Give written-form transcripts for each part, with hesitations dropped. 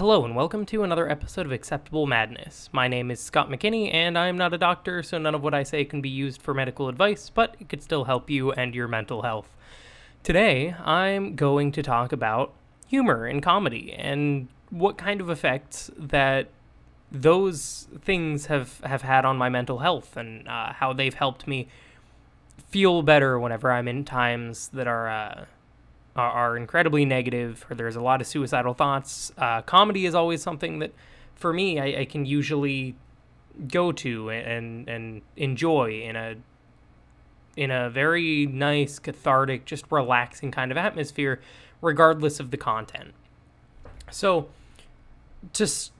Hello and welcome to another episode of Acceptable Madness. My name is Scott McKinney and I'm not a doctor, so none of what I say can be used for medical advice, but it could still help you and your mental health. Today, I'm going to talk about humor and comedy and what kind of effects that those things have had on my mental health and how they've helped me feel better whenever I'm in times that are incredibly negative, or there's a lot of suicidal thoughts. Comedy is always something that, for me, I can usually go to and enjoy in a very nice, cathartic, just relaxing kind of atmosphere, regardless of the content. So, just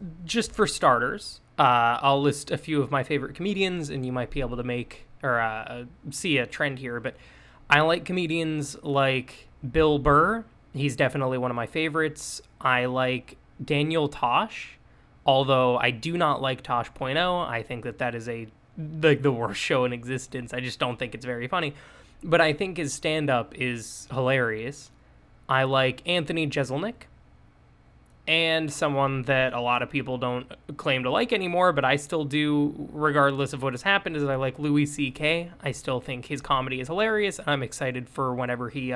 for starters, I'll list a few of my favorite comedians, and you might be able to make or see a trend here. But I like comedians like Bill Burr. He's definitely one of my favorites. I like Daniel Tosh, although I do not like Tosh.0. I think that is the worst show in existence. I just don't think it's very funny. But I think his stand-up is hilarious. I like Anthony Jeselnik, and someone that a lot of people don't claim to like anymore, but I still do, regardless of what has happened, is I like Louis C.K. I still think his comedy is hilarious, and I'm excited for whenever he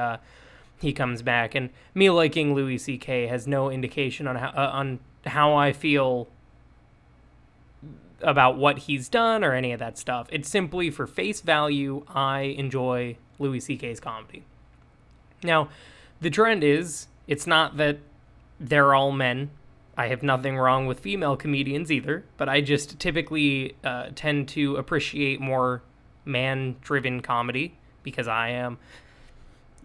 comes back. And me liking Louis C.K. has no indication on how I feel about what he's done or any of that stuff. It's simply for face value, I enjoy Louis C.K.'s comedy. Now, the trend is, it's not that they're all men. I have nothing wrong with female comedians either, but I just typically tend to appreciate more man-driven comedy because I am...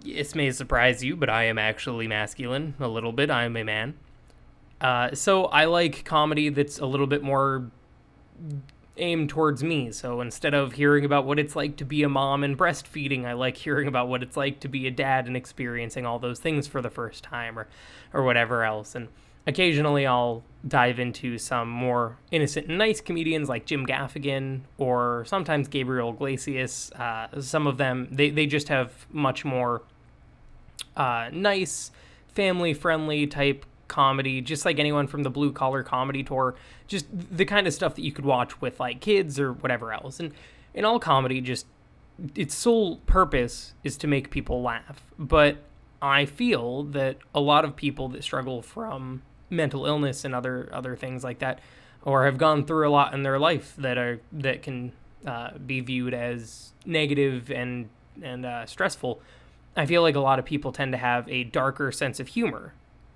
This may surprise you, but I am actually masculine a little bit. I am a man. So I like comedy that's a little bit more aimed towards me. So instead of hearing about what it's like to be a mom and breastfeeding, I like hearing about what it's like to be a dad and experiencing all those things for the first time or whatever else. And occasionally I'll dive into some more innocent and nice comedians like Jim Gaffigan or sometimes Gabriel Iglesias. Some of them, they just have much more nice, family-friendly type comedy, just like anyone from the Blue Collar Comedy Tour, just the kind of stuff that you could watch with like kids or whatever else. And in all comedy, just its sole purpose is to make people laugh. But I feel that a lot of people that struggle from mental illness and other things like that, or have gone through a lot in their life that can be viewed as negative and stressful, I feel like a lot of people tend to have a darker sense of humor,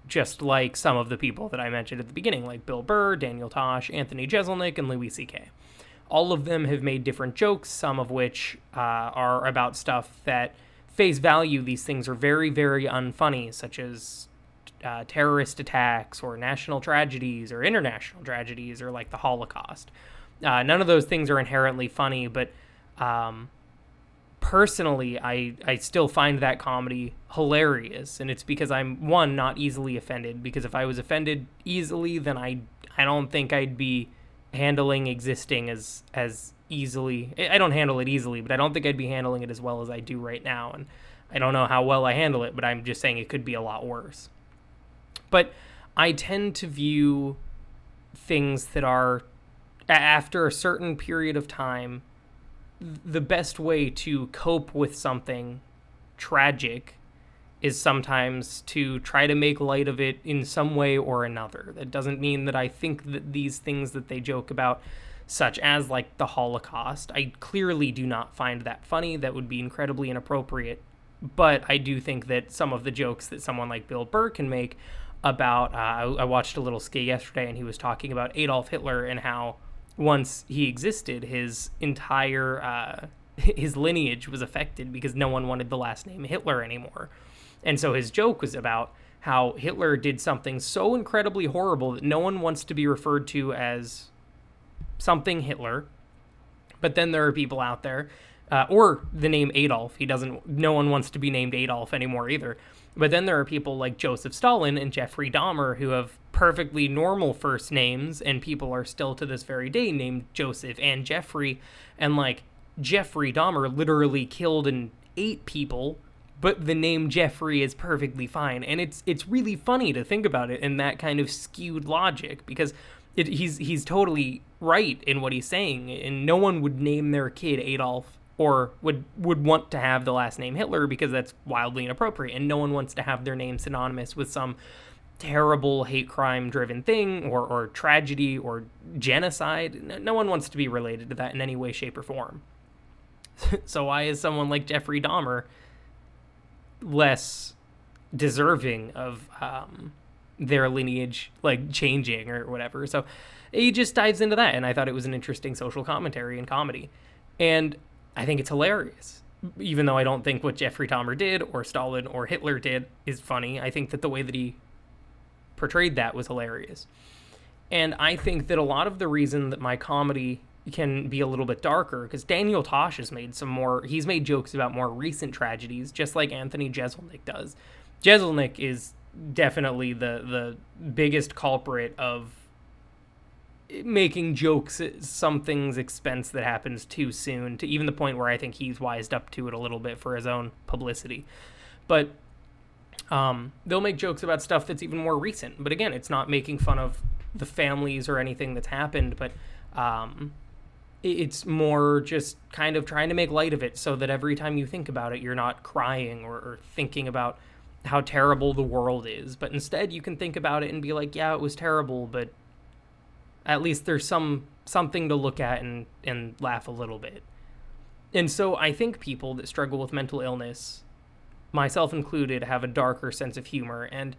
just like some of the people that I mentioned at the beginning, like Bill Burr, Daniel Tosh, Anthony Jeselnik, and Louis C.K. All of them have made different jokes, some of which are about stuff that, face value, these things are very, very unfunny, such as terrorist attacks or national tragedies or international tragedies or like the Holocaust. None of those things are inherently funny, but personally, I still find that comedy hilarious, and it's because I'm, one, not easily offended, because if I was offended easily, then I don't think I'd be handling existing as easily. I don't handle it easily, but I don't think I'd be handling it as well as I do right now, and I don't know how well I handle it, but I'm just saying it could be a lot worse. But I tend to view things that are, after a certain period of time, the best way to cope with something tragic is sometimes to try to make light of it in some way or another. That doesn't mean that I think that these things that they joke about, such as like the Holocaust, I clearly do not find that funny. That would be incredibly inappropriate. But I do think that some of the jokes that someone like Bill Burr can make about, I watched a little skit yesterday and he was talking about Adolf Hitler and how once he existed, his entire his lineage was affected because no one wanted the last name Hitler anymore. And so his joke was about how Hitler did something so incredibly horrible that no one wants to be referred to as something Hitler. But then there are people out there, or the name Adolf. No one wants to be named Adolf anymore either. But then there are people like Joseph Stalin and Jeffrey Dahmer who have perfectly normal first names, and people are still to this very day named Joseph and Jeffrey. And like Jeffrey Dahmer literally killed and ate people but the name Jeffrey is perfectly fine. And it's really funny to think about it in that kind of skewed logic, because he's totally right in what he's saying, and no one would name their kid Adolf or would want to have the last name Hitler, because that's wildly inappropriate, and no one wants to have their name synonymous with some terrible hate crime driven thing or tragedy or genocide. No one wants to be related to that in any way, shape, or form. So why is someone like Jeffrey Dahmer less deserving of their lineage like changing or whatever? So he just dives into that, and I thought it was an interesting social commentary and comedy, and I think it's hilarious. Even though I don't think what Jeffrey Dahmer did or Stalin or Hitler did is funny, I think that the way that he portrayed that was hilarious. And I think that a lot of the reason that my comedy can be a little bit darker, because Daniel Tosh has made he's made jokes about more recent tragedies, just like Anthony Jeselnik does. Jeselnik is definitely the biggest culprit of making jokes at something's expense that happens too soon, to even the point where I think he's wised up to it a little bit for his own publicity. But they'll make jokes about stuff that's even more recent. But again, it's not making fun of the families or anything that's happened, but it's more just kind of trying to make light of it so that every time you think about it, you're not crying or thinking about how terrible the world is. But instead, you can think about it and be like, yeah, it was terrible, but at least there's something to look at and laugh a little bit. And so I think people that struggle with mental illness, myself included, have a darker sense of humor, and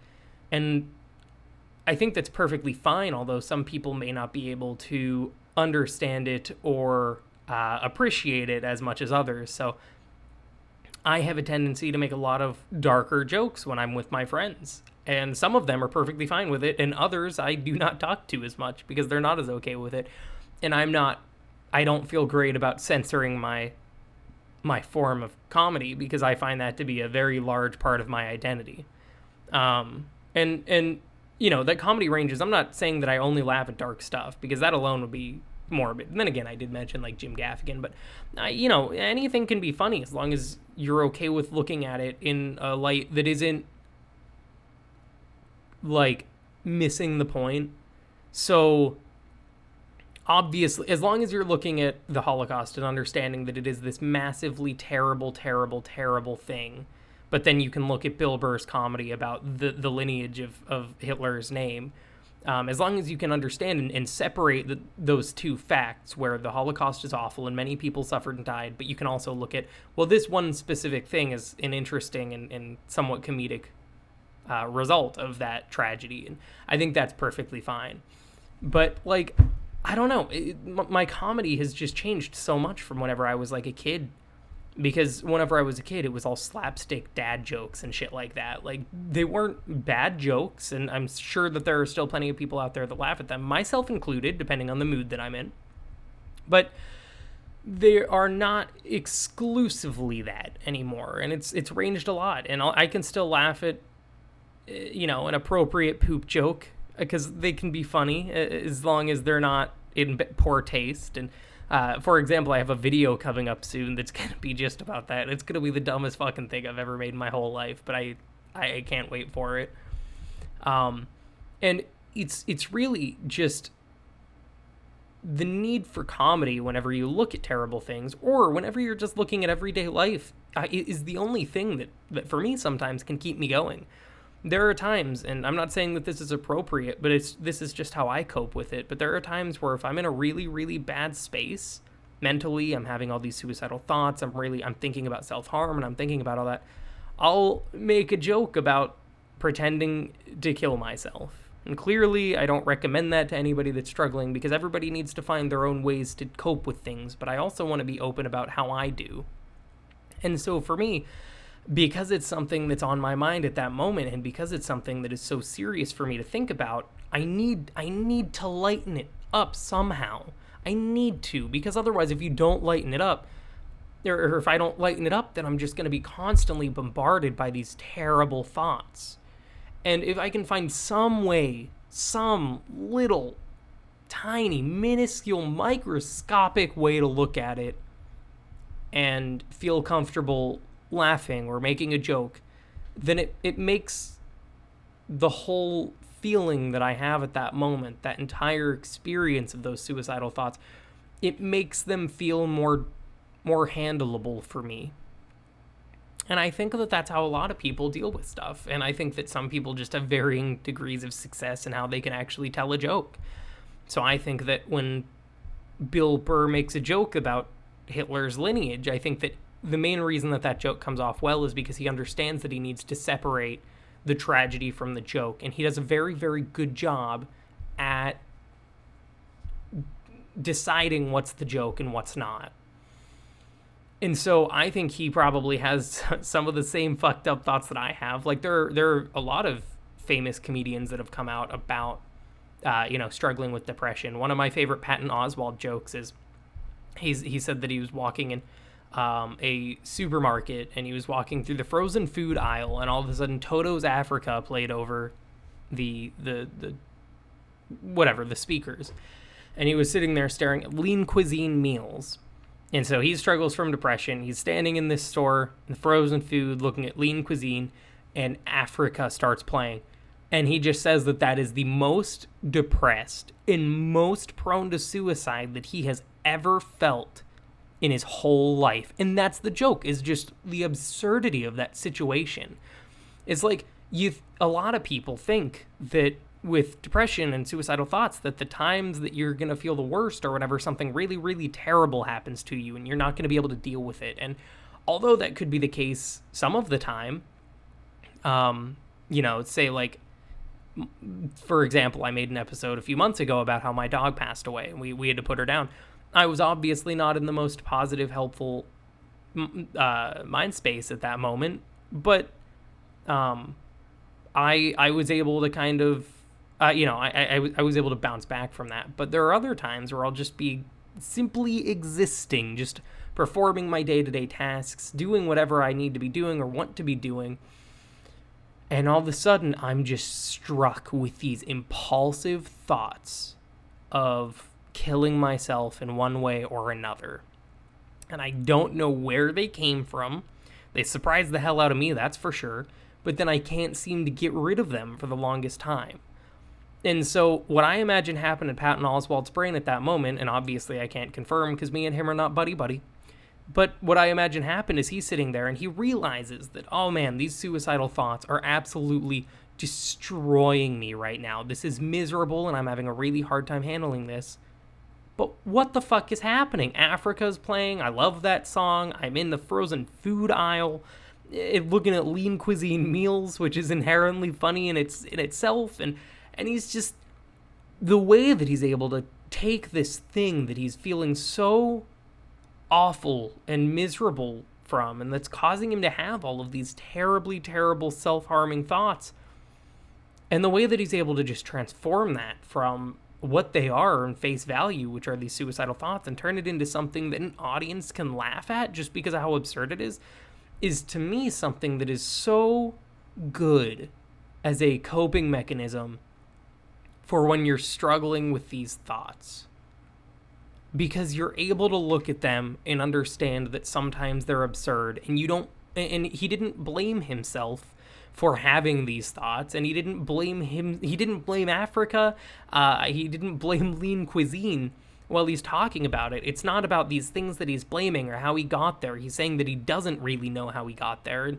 I think that's perfectly fine, although some people may not be able to understand it or appreciate it as much as others. So I have a tendency to make a lot of darker jokes when I'm with my friends, and some of them are perfectly fine with it, and others I do not talk to as much because they're not as okay with it. And I don't feel great about censoring my form of comedy, because I find that to be a very large part of my identity. And you know, that comedy ranges. I'm not saying that I only laugh at dark stuff, because that alone would be morbid. And then again, I did mention like Jim Gaffigan, but you know, anything can be funny as long as you're okay with looking at it in a light that isn't like missing the point. So obviously, as long as you're looking at the Holocaust and understanding that it is this massively terrible, terrible, terrible thing, but then you can look at Bill Burr's comedy about the lineage of Hitler's name. As long as you can understand and separate those two facts, where the Holocaust is awful and many people suffered and died, but you can also look at, well, this one specific thing is an interesting and somewhat comedic result of that tragedy. And I think that's perfectly fine. But, like, I don't know. My comedy has just changed so much from whenever I was, like, a kid. Because whenever I was a kid, it was all slapstick dad jokes and shit like that. Like, they weren't bad jokes, and I'm sure that there are still plenty of people out there that laugh at them, myself included, depending on the mood that I'm in. But they are not exclusively that anymore, and it's ranged a lot. And I can still laugh at, you know, an appropriate poop joke, because they can be funny, as long as they're not in poor taste. And for example, I have a video coming up soon that's going to be just about that. It's going to be the dumbest fucking thing I've ever made in my whole life, but I can't wait for it. And it's really just the need for comedy whenever you look at terrible things, or whenever you're just looking at everyday life, is the only thing that for me sometimes can keep me going. There are times, and I'm not saying that this is appropriate, but this is just how I cope with it. But there are times where if I'm in a really, really bad space mentally, I'm having all these suicidal thoughts, I'm thinking about self-harm, and I'm thinking about all that, I'll make a joke about pretending to kill myself. And clearly, I don't recommend that to anybody that's struggling, because everybody needs to find their own ways to cope with things. But I also want to be open about how I do. And so for me, because it's something that's on my mind at that moment, and because it's something that is so serious for me to think about, I need to lighten it up somehow. I need to, because otherwise, if you don't lighten it up, or if I don't lighten it up, then I'm just going to be constantly bombarded by these terrible thoughts. And if I can find some way, some little, tiny, minuscule, microscopic way to look at it and feel comfortable laughing or making a joke, then it makes the whole feeling that I have at that moment, that entire experience of those suicidal thoughts, it makes them feel more handleable for me. And I think that that's how a lot of people deal with stuff. And I think that some people just have varying degrees of success in how they can actually tell a joke. So I think that when Bill Burr makes a joke about Hitler's lineage, I think that the main reason that that joke comes off well is because he understands that he needs to separate the tragedy from the joke. And he does a very, very good job at deciding what's the joke and what's not. And so I think he probably has some of the same fucked up thoughts that I have. Like, there are a lot of famous comedians that have come out about, struggling with depression. One of my favorite Patton Oswalt jokes is he said that he was walking in a supermarket, and he was walking through the frozen food aisle, and all of a sudden Toto's Africa played over the speakers. And he was sitting there staring at lean cuisine meals. And so he struggles from depression. He's standing in this store, in the frozen food, looking at lean cuisine, and Africa starts playing. And he just says that that is the most depressed and most prone to suicide that he has ever felt in his whole life. And that's the joke, is just the absurdity of that situation. It's like, a lot of people think that with depression and suicidal thoughts, that the times that you're going to feel the worst or whenever something really, really terrible happens to you and you're not going to be able to deal with it. And although that could be the case some of the time, say like, for example, I made an episode a few months ago about how my dog passed away and we had to put her down. I was obviously not in the most positive, helpful mind space at that moment, but I was able to kind of, I was able to bounce back from that. But there are other times where I'll just be simply existing, just performing my day-to-day tasks, doing whatever I need to be doing or want to be doing. And all of a sudden, I'm just struck with these impulsive thoughts of killing myself in one way or another. And I don't know where they came from. They surprised the hell out of me, that's for sure. But then I can't seem to get rid of them for the longest time. And so what I imagine happened in Patton Oswalt's brain at that moment, and obviously I can't confirm because me and him are not buddy-buddy, but what I imagine happened is he's sitting there and he realizes that, oh man, these suicidal thoughts are absolutely destroying me right now. This is miserable and I'm having a really hard time handling this. But what the fuck is happening? Africa's playing. I love that song. I'm in the frozen food aisle, looking at lean cuisine meals, which is inherently funny in itself. And he's just, the way that he's able to take this thing that he's feeling so awful and miserable from, and that's causing him to have all of these terribly, terrible self-harming thoughts, and the way that he's able to just transform that from what they are in face value, which are these suicidal thoughts, and turn it into something that an audience can laugh at just because of how absurd it is to me something that is so good as a coping mechanism for when you're struggling with these thoughts. Because you're able to look at them and understand that sometimes they're absurd, and he didn't blame himself for having these thoughts, and he didn't blame Africa, he didn't blame lean cuisine while he's talking about it. It's not about these things that he's blaming or how he got there. He's saying that he doesn't really know how he got there.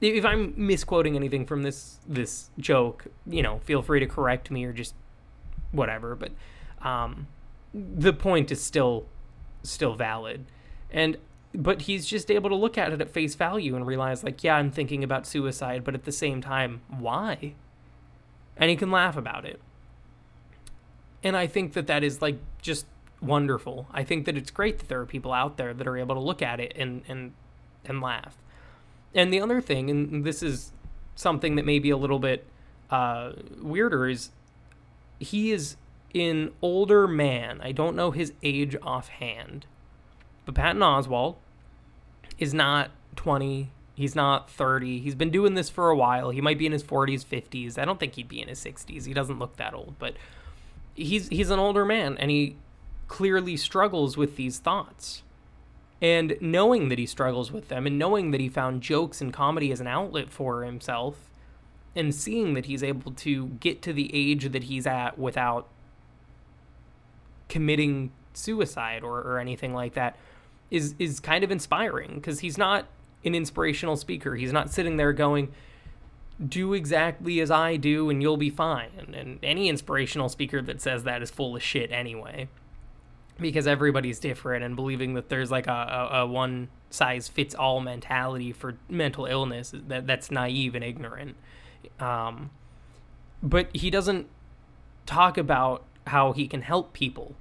If I'm misquoting anything from this joke, feel free to correct me or just whatever, but the point is still valid. But he's just able to look at it at face value and realize, like, yeah, I'm thinking about suicide, but at the same time, why? And he can laugh about it. And I think that is, like, just wonderful. I think that it's great that there are people out there that are able to look at it and laugh. And the other thing, and this is something that may be a little bit weirder, is he is an older man. I don't know his age offhand. But Patton Oswalt is not 20. He's not 30. He's been doing this for a while. He might be in his 40s, 50s. I don't think he'd be in his 60s. He doesn't look that old. But he's an older man, and he clearly struggles with these thoughts. And knowing that he struggles with them, and knowing that he found jokes and comedy as an outlet for himself, and seeing that he's able to get to the age that he's at without committing suicide or anything like that is kind of inspiring, because he's not an inspirational speaker. He's not sitting there going, do exactly as I do and you'll be fine. And any inspirational speaker that says that is full of shit anyway, because everybody's different, and believing that there's like a one size fits all mentality for mental illness, that's naive and ignorant. But he doesn't talk about how he can help people,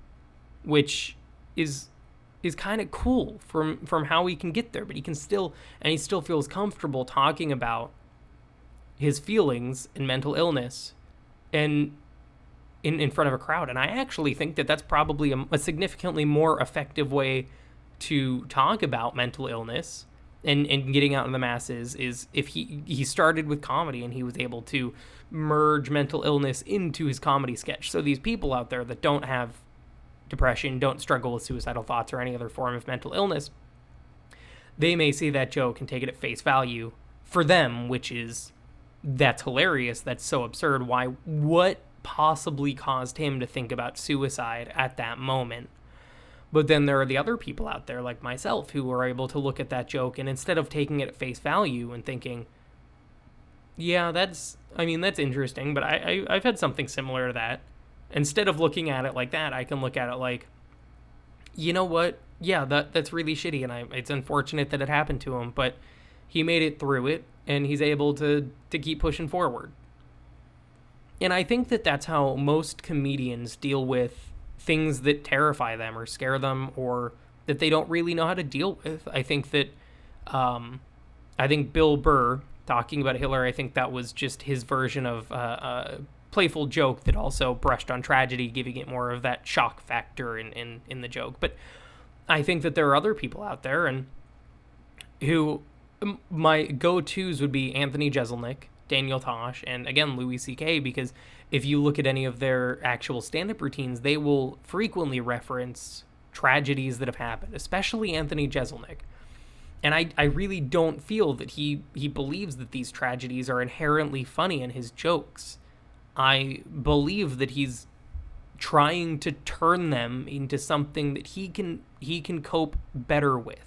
which is kind of cool from how he can get there. But he still feels comfortable talking about his feelings and mental illness and in front of a crowd. And I actually think that that's probably a significantly more effective way to talk about mental illness and getting out in the masses, is if he started with comedy and he was able to merge mental illness into his comedy sketch. So these people out there that don't have depression, don't struggle with suicidal thoughts or any other form of mental illness, they may see that joke and take it at face value for them, which is, that's hilarious, that's so absurd. What possibly caused him to think about suicide at that moment? But then there are the other people out there like myself who are able to look at that joke, and instead of taking it at face value and thinking, yeah, that's interesting, but I've had something similar to that. Instead of looking at it like that, I can look at it like, you know what? Yeah, that's really shitty, and it's unfortunate that it happened to him, but he made it through it, and he's able to keep pushing forward. And I think that that's how most comedians deal with things that terrify them or scare them, or that they don't really know how to deal with. I think that, I think Bill Burr talking about Hitler, I think that was just his version of a playful joke that also brushed on tragedy, giving it more of that shock factor in the joke. But I think that there are other people out there, and who my go-tos would be Anthony Jeselnik, Daniel Tosh, and again, Louis C.K., because if you look at any of their actual stand-up routines, they will frequently reference tragedies that have happened, especially Anthony Jeselnik. And I really don't feel that he believes that these tragedies are inherently funny in his jokes. I believe that he's trying to turn them into something that he can cope better with.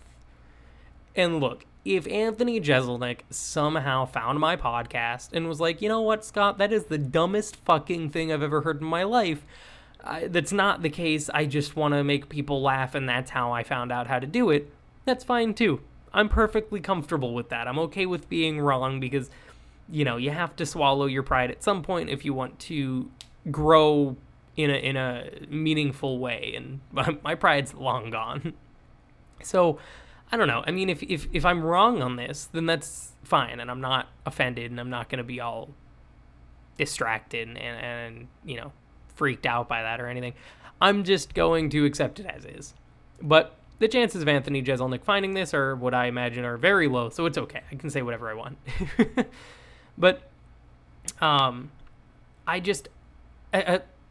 And look, if Anthony Jeselnik somehow found my podcast and was like, you know what, Scott, that is the dumbest fucking thing I've ever heard in my life, that's not the case, I just want to make people laugh and that's how I found out how to do it, that's fine too. I'm perfectly comfortable with that. I'm okay with being wrong, because, you know, you have to swallow your pride at some point if you want to grow in a meaningful way, and my pride's long gone. So, I don't know. I mean, if I'm wrong on this, then that's fine, and I'm not offended, and I'm not going to be all distracted and, you know, freaked out by that or anything. I'm just going to accept it as is. But the chances of Anthony Jeselnik finding this are what I imagine are very low, so it's okay. I can say whatever I want. But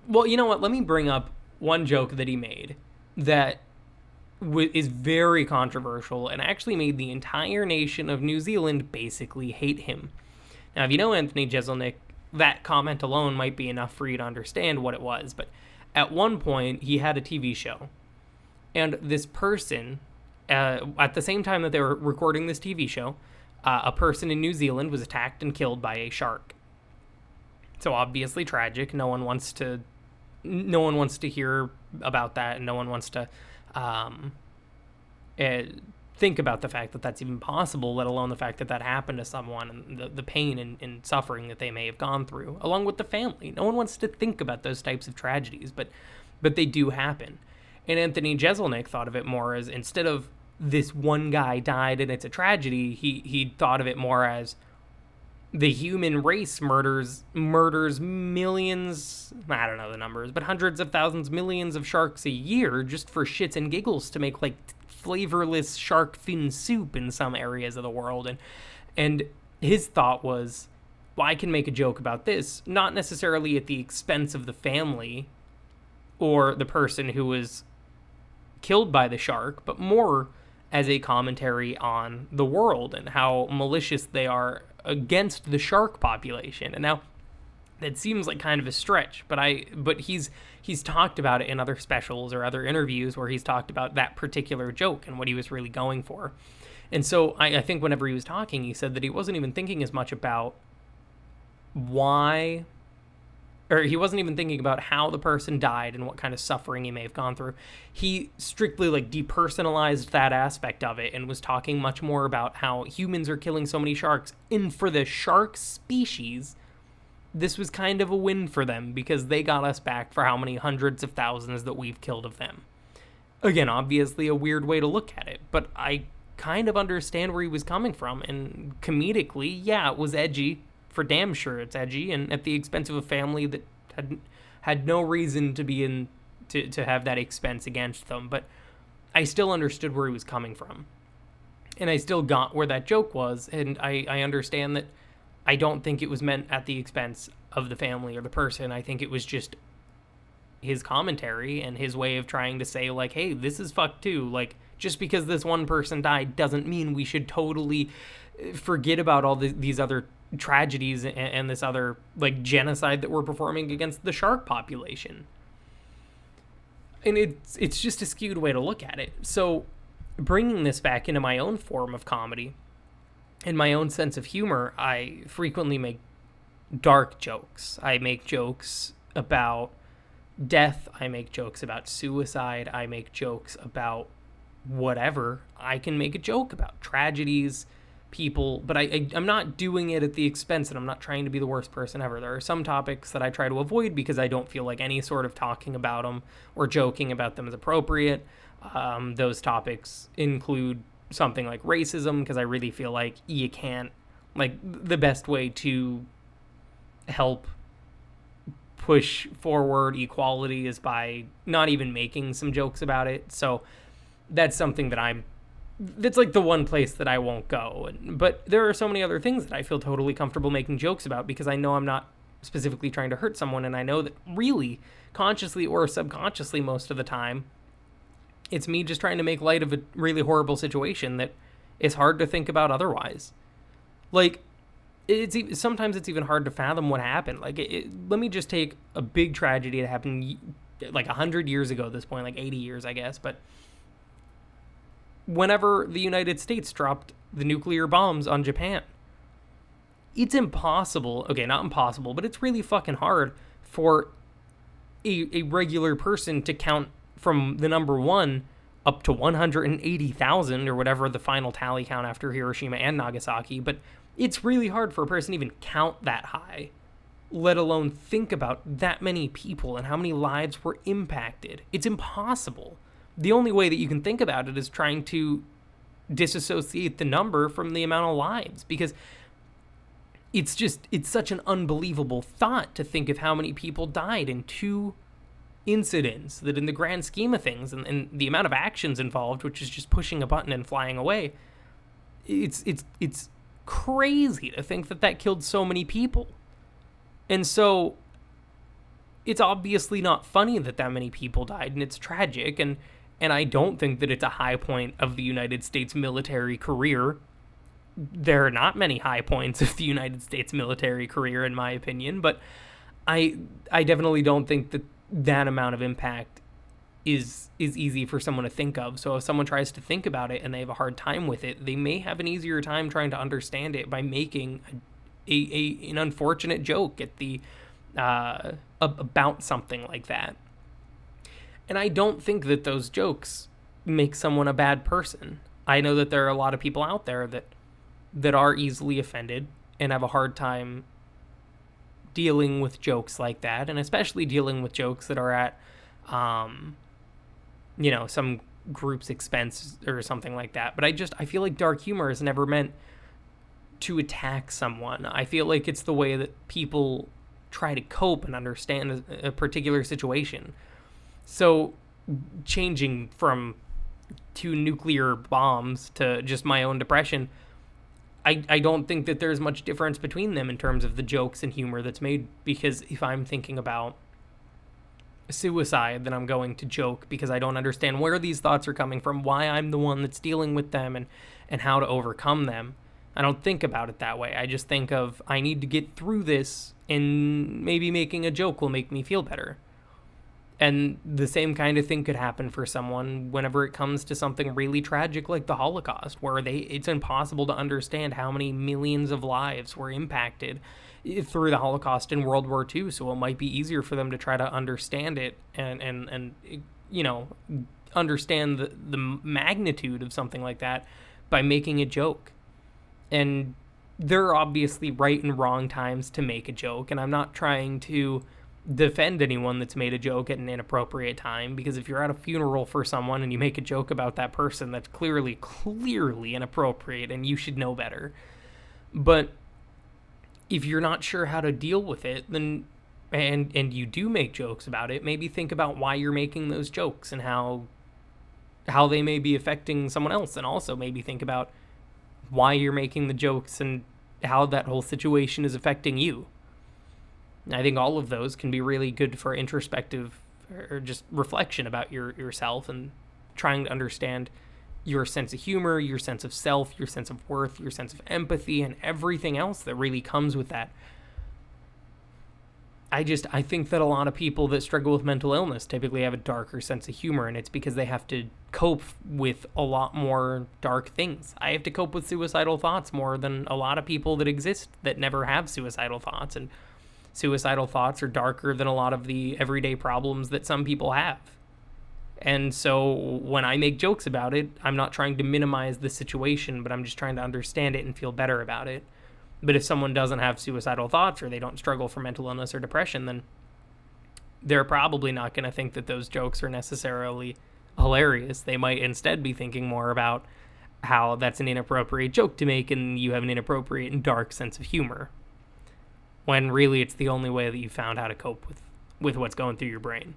well, you know what? Let me bring up one joke that he made that is very controversial and actually made the entire nation of New Zealand basically hate him. Now, if you know Anthony Jeselnik, that comment alone might be enough for you to understand what it was. But at one point, he had a TV show. And this person, at the same time that they were recording this TV show, a person in New Zealand was attacked and killed by a shark. So obviously tragic. No one wants to hear about that, and no one wants to think about the fact that that's even possible, let alone the fact that happened to someone, and the pain and suffering that they may have gone through, along with the family. No one wants to think about those types of tragedies, but they do happen. And Anthony Jeselnik thought of it more as, instead of this one guy died and it's a tragedy, he thought of it more as the human race murders millions, I don't know the numbers, but hundreds of thousands, millions of sharks a year just for shits and giggles to make like flavorless shark fin soup in some areas of the world. And his thought was, well, I can make a joke about this, not necessarily at the expense of the family or the person who was killed by the shark, but more as a commentary on the world and how malicious they are against the shark population. And now that seems like kind of a stretch, but he's talked about it in other specials or other interviews where he's talked about that particular joke and what he was really going for. And so I think whenever he was talking, he said that he wasn't even thinking as much about why, or he wasn't even thinking about how the person died and what kind of suffering he may have gone through. He strictly like depersonalized that aspect of it and was talking much more about how humans are killing so many sharks. And for the shark species, this was kind of a win for them because they got us back for how many hundreds of thousands that we've killed of them. Again, obviously a weird way to look at it, but I kind of understand where he was coming from. And comedically, yeah, it was edgy. For damn sure it's edgy, and at the expense of a family that had no reason to be in to have that expense against them. But I still understood where he was coming from. And I still got where that joke was, and I understand that I don't think it was meant at the expense of the family or the person. I think it was just his commentary and his way of trying to say, like, hey, this is fucked too. Like, just because this one person died doesn't mean we should totally forget about all these other tragedies and this other, like, genocide that we're performing against the shark population. And it's just a skewed way to look at it. So bringing this back into my own form of comedy and my own sense of humor, I frequently make dark jokes. I make jokes about death. I make jokes about suicide. I make jokes about whatever I can make a joke about. Tragedies, people, but I'm not doing it at the expense, and I'm not trying to be the worst person ever. There are some topics that I try to avoid because I don't feel like any sort of talking about them or joking about them is appropriate. Those topics include something like racism, because I really feel like you can't, like, the best way to help push forward equality is by not even making some jokes about it. So that's something that that's like the one place that I won't go. But there are so many other things that I feel totally comfortable making jokes about because I know I'm not specifically trying to hurt someone, and I know that really, consciously or subconsciously most of the time, it's me just trying to make light of a really horrible situation that is hard to think about otherwise. Like, sometimes it's even hard to fathom what happened. Like, let me just take a big tragedy that happened like 100 years ago at this point, like 80 years, I guess, but whenever the United States dropped the nuclear bombs on Japan, it's impossible, okay, not impossible, but it's really fucking hard for a regular person to count from the number 1 up to 180,000 or whatever the final tally count after Hiroshima and Nagasaki. But it's really hard for a person to even count that high, let alone think about that many people and how many lives were impacted. It's impossible. The only way that you can think about it is trying to disassociate the number from the amount of lives, because it's such an unbelievable thought to think of how many people died in 2 incidents that in the grand scheme of things and the amount of actions involved, which is just pushing a button and flying away, it's crazy to think that killed so many people. And so it's obviously not funny that many people died, and it's tragic, and I don't think that it's a high point of the United States military career. There are not many high points of the United States military career, in my opinion, but I definitely don't think that amount of impact is easy for someone to think of. So if someone tries to think about it and they have a hard time with it, they may have an easier time trying to understand it by making an unfortunate joke at the about something like that. And I don't think that those jokes make someone a bad person. I know that there are a lot of people out there that are easily offended and have a hard time dealing with jokes like that, and especially dealing with jokes that are at some group's expense or something like that. But I feel like dark humor is never meant to attack someone. I feel like it's the way that people try to cope and understand a particular situation. So changing from 2 nuclear bombs to just my own depression, I don't think that there's much difference between them in terms of the jokes and humor that's made, because if I'm thinking about suicide, then I'm going to joke because I don't understand where these thoughts are coming from, why I'm the one that's dealing with them, and how to overcome them. I don't think about it that way. I just think of, I need to get through this, and maybe making a joke will make me feel better. And the same kind of thing could happen for someone whenever it comes to something really tragic like the Holocaust, where it's impossible to understand how many millions of lives were impacted through the Holocaust in World War II. So it might be easier for them to try to understand it and understand the magnitude of something like that by making a joke. And there are obviously right and wrong times to make a joke, and I'm not trying to defend anyone that's made a joke at an inappropriate time, because if you're at a funeral for someone and you make a joke about that person, that's clearly inappropriate and you should know better. But if you're not sure how to deal with it, then and you do make jokes about it, maybe think about why you're making those jokes and how they may be affecting someone else, and also maybe think about why you're making the jokes and how that whole situation is affecting you. I think all of those can be really good for introspective or just reflection about yourself and trying to understand your sense of humor, your sense of self, your sense of worth, your sense of empathy, and everything else that really comes with that. I think that a lot of people that struggle with mental illness typically have a darker sense of humor, and it's because they have to cope with a lot more dark things. I have to cope with suicidal thoughts more than a lot of people that exist that never have suicidal thoughts, and suicidal thoughts are darker than a lot of the everyday problems that some people have. And so when I make jokes about it, I'm not trying to minimize the situation, but I'm just trying to understand it and feel better about it. But if someone doesn't have suicidal thoughts, or they don't struggle from mental illness or depression, then they're probably not going to think that those jokes are necessarily hilarious. They might instead be thinking more about how that's an inappropriate joke to make and you have an inappropriate and dark sense of humor, when really it's the only way that you found how to cope with what's going through your brain.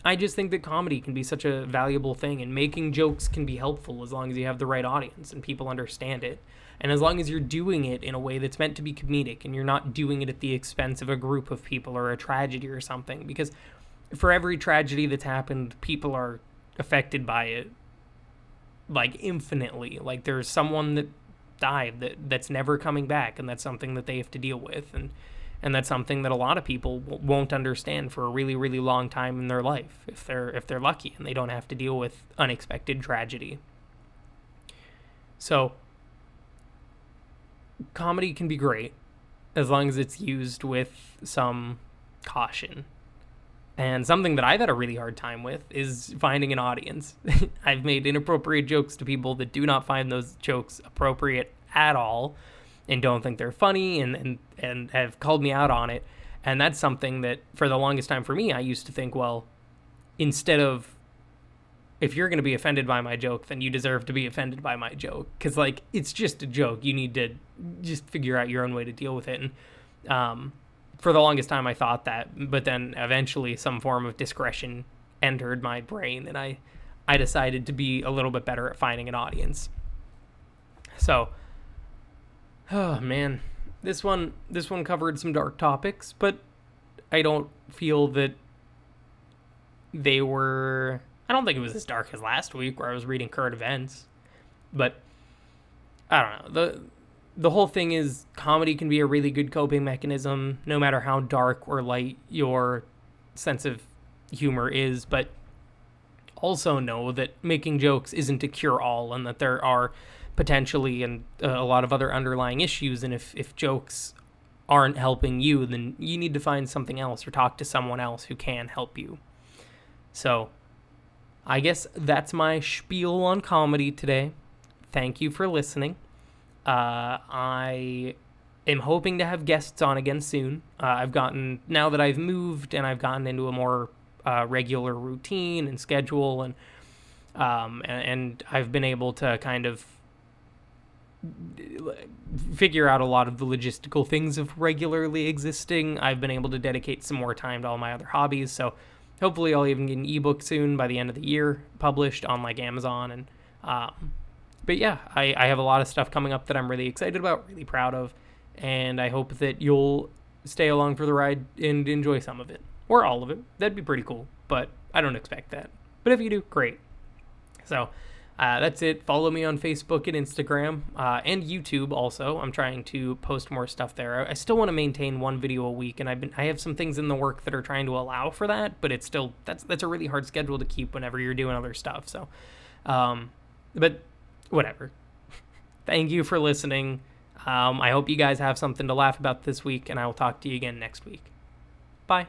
I just think that comedy can be such a valuable thing, and making jokes can be helpful as long as you have the right audience and people understand it. And as long as you're doing it in a way that's meant to be comedic and you're not doing it at the expense of a group of people or a tragedy or something. Because for every tragedy that's happened, people are affected by it, like, infinitely. Like, there's someone that died that's never coming back, and that's something that they have to deal with. And that's something that a lot of people won't understand for a really, really long time in their life, if they're lucky and they don't have to deal with unexpected tragedy. So comedy can be great as long as it's used with some caution. And something that I've had a really hard time with is finding an audience. I've made inappropriate jokes to people that do not find those jokes appropriate at all and don't think they're funny and have called me out on it. And that's something that for the longest time for me, I used to think, well, instead of, if you're going to be offended by my joke, then you deserve to be offended by my joke. Because, like, it's just a joke. You need to just figure out your own way to deal with it. And for the longest time, I thought that. But then eventually some form of discretion entered my brain, and I decided to be a little bit better at finding an audience. So, oh, man. This one covered some dark topics, but I don't feel that they were... I don't think it was as dark as last week where I was reading current events, but I don't know. The whole thing is comedy can be a really good coping mechanism, no matter how dark or light your sense of humor is, but also know that making jokes isn't a cure-all, and that there are potentially and a lot of other underlying issues, and if jokes aren't helping you, then you need to find something else or talk to someone else who can help you. So I guess that's my spiel on comedy today. Thank you for listening. I am hoping to have guests on again soon. Now that I've moved and I've gotten into a more regular routine and schedule, and I've been able to kind of figure out a lot of the logistical things of regularly existing, I've been able to dedicate some more time to all my other hobbies. So hopefully I'll even get an ebook soon by the end of the year, published on like Amazon. And but yeah, I have a lot of stuff coming up that I'm really excited about, really proud of, and I hope that you'll stay along for the ride and enjoy some of it. or all of it. That'd be pretty cool, but I don't expect that. But if you do, great. So that's it. Follow me on Facebook and Instagram and YouTube also. I'm trying to post more stuff there. I still want to maintain one video a week, and I have some things in the work that are trying to allow for that, but it's still that's a really hard schedule to keep whenever you're doing other stuff. So, but whatever. Thank you for listening. I hope you guys have something to laugh about this week, and I will talk to you again next week. Bye.